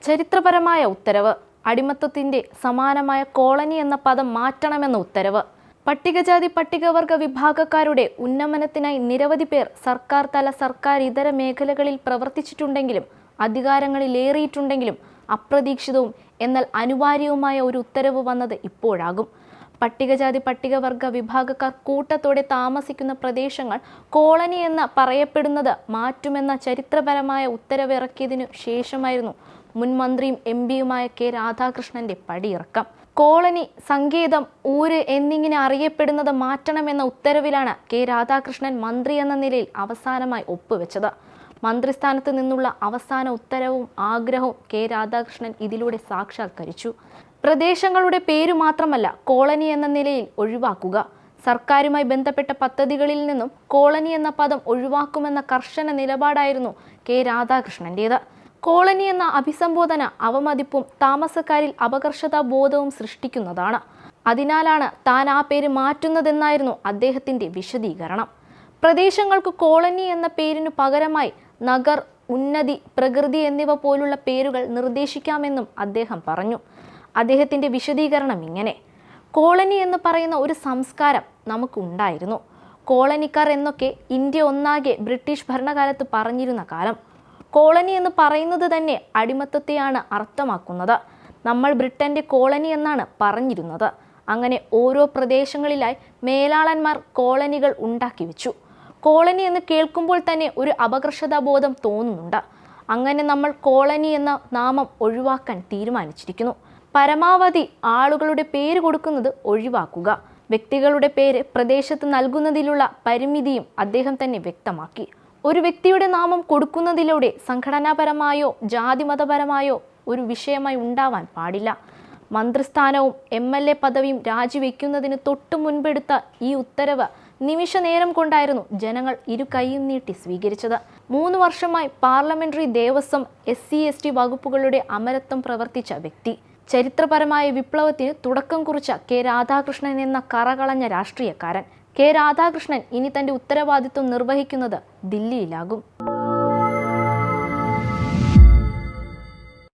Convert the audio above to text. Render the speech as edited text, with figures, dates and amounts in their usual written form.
ചരിത്രപരമായ ഉത്തരവ്. അടിമത്തത്തിന്റെ സമാനമായ കോളനി എന്ന പദം മാറ്റണമെന്ന ഉത്തരവ്. പട്ടികജാതി പട്ടികവർഗ വിഭാഗക്കാരുടെ ഉന്നമനത്തിനായി നിരവധി പേർ സർക്കാർ തല സർക്കാർ ഇതര മേഖലകളിൽ പ്രവർത്തിച്ചിട്ടുണ്ടെങ്കിലും അധികാരങ്ങളിലേറിയിട്ടുണ്ടെങ്കിലും അപ്രതീക്ഷിതവും എന്നാൽ അനിവാര്യവുമായ ഒരു ഉത്തരവ് വന്നത് ഇപ്പോഴാകും. പട്ടികജാതി പട്ടികവർഗ വിഭാഗക്കാർ കൂട്ടത്തോടെ താമസിക്കുന്ന പ്രദേശങ്ങൾ കോളനി എന്ന് പറയപ്പെടുന്നത് മാറ്റുമെന്ന ചരിത്രപരമായ ഉത്തരവിറക്കിയതിനു ശേഷമായിരുന്നു മുൻ മന്ത്രിയും എംപിയുമായ കെ രാധാകൃഷ്ണന്റെ പടിയിറക്കം. കോളനി, സങ്കേതം, ഊര് എന്നിങ്ങനെ അറിയപ്പെടുന്നത് മാറ്റണമെന്ന ഉത്തരവിലാണ് കെ രാധാകൃഷ്ണൻ മന്ത്രി എന്ന നിലയിൽ അവസാനമായി ഒപ്പുവെച്ചത്. മന്ത്രിസ്ഥാനത്ത് നിന്നുള്ള അവസാന ഉത്തരവും ആഗ്രഹവും കെ രാധാകൃഷ്ണൻ ഇതിലൂടെ സാക്ഷാത്കരിച്ചു. പ്രദേശങ്ങളുടെ പേരു മാത്രമല്ല കോളനി എന്ന നിലയിൽ ഒഴിവാക്കുക. സർക്കാരുമായി ബന്ധപ്പെട്ട പദ്ധതികളിൽ നിന്നും കോളനി എന്ന പദം ഒഴിവാക്കുമെന്ന കർശന നിലപാടായിരുന്നു കെ രാധാകൃഷ്ണന്റേത്. കോളനി എന്ന അഭിസംബോധന അവമതിപ്പും താമസക്കാരിൽ അപകർഷതാബോധവും സൃഷ്ടിക്കുന്നതാണ്. അതിനാലാണ് താൻ ആ പേര് മാറ്റുന്നതെന്നായിരുന്നു അദ്ദേഹത്തിന്റെ വിശദീകരണം. പ്രദേശങ്ങൾക്ക് കോളനി എന്ന പേരിനു പകരമായി നഗർ, ഉന്നതി, പ്രകൃതി എന്നിവ പോലുള്ള പേരുകൾ നിർദ്ദേശിക്കാമെന്നും അദ്ദേഹം പറഞ്ഞു. അദ്ദേഹത്തിന്റെ വിശദീകരണം ഇങ്ങനെ: കോളനി എന്ന് പറയുന്ന ഒരു സംസ്കാരം നമുക്ക് ഉണ്ടായിരുന്നു. കോളനിക്കാർ എന്നൊക്കെ ഇന്ത്യ ഒന്നാകെ ബ്രിട്ടീഷ് ഭരണകാലത്ത് പറഞ്ഞിരുന്ന കാലം. കോളനി എന്ന് പറയുന്നത് തന്നെ അടിമത്തത്തെയാണ് അർത്ഥമാക്കുന്നത്. നമ്മൾ ബ്രിട്ടന്റെ കോളനി എന്നാണ് പറഞ്ഞിരുന്നത്. അങ്ങനെ ഓരോ പ്രദേശങ്ങളിലായി മേലാളന്മാർ കോളനികൾ ഉണ്ടാക്കി വെച്ചു. കോളനി എന്ന് കേൾക്കുമ്പോൾ തന്നെ ഒരു അപകർഷതാബോധം തോന്നുന്നുണ്ട്. അങ്ങനെ നമ്മൾ കോളനി എന്ന നാമം ഒഴിവാക്കാൻ തീരുമാനിച്ചിരിക്കുന്നു. പരമാവധി ആളുകളുടെ പേര് കൊടുക്കുന്നത് ഒഴിവാക്കുക. വ്യക്തികളുടെ പേര് പ്രദേശത്ത് നൽകുന്നതിലുള്ള പരിമിതിയും അദ്ദേഹം തന്നെ വ്യക്തമാക്കി. ഒരു വ്യക്തിയുടെ നാമം കൊടുക്കുന്നതിലൂടെ സംഘടനാപരമായോ ജാതിമതപരമായോ ഒരു വിഷയമായി ഉണ്ടാവാൻ പാടില്ല. മന്ത്രിസ്ഥാനവും MLA പദവിയും രാജിവെക്കുന്നതിന് തൊട്ടു മുൻപെടുത്ത ഈ ഉത്തരവ് നിമിഷ നേരം കൊണ്ടായിരുന്നു ജനങ്ങൾ ഇരു കൈയും നീട്ടി സ്വീകരിച്ചത്. 3 വർഷമായി പാർലമെന്ററി, ദേവസ്വം, SC/ST വകുപ്പുകളുടെ അമരത്വം പ്രവർത്തിച്ച വ്യക്തി, ചരിത്രപരമായ വിപ്ലവത്തിന് തുടക്കം കുറിച്ച കെ രാധാകൃഷ്ണൻ എന്ന കറകളഞ്ഞ രാഷ്ട്രീയക്കാരൻ. കെ രാധാകൃഷ്ണൻ ഇനി തന്റെ ഉത്തരവാദിത്വം നിർവഹിക്കുന്നത് ദില്ലിയിലാകും.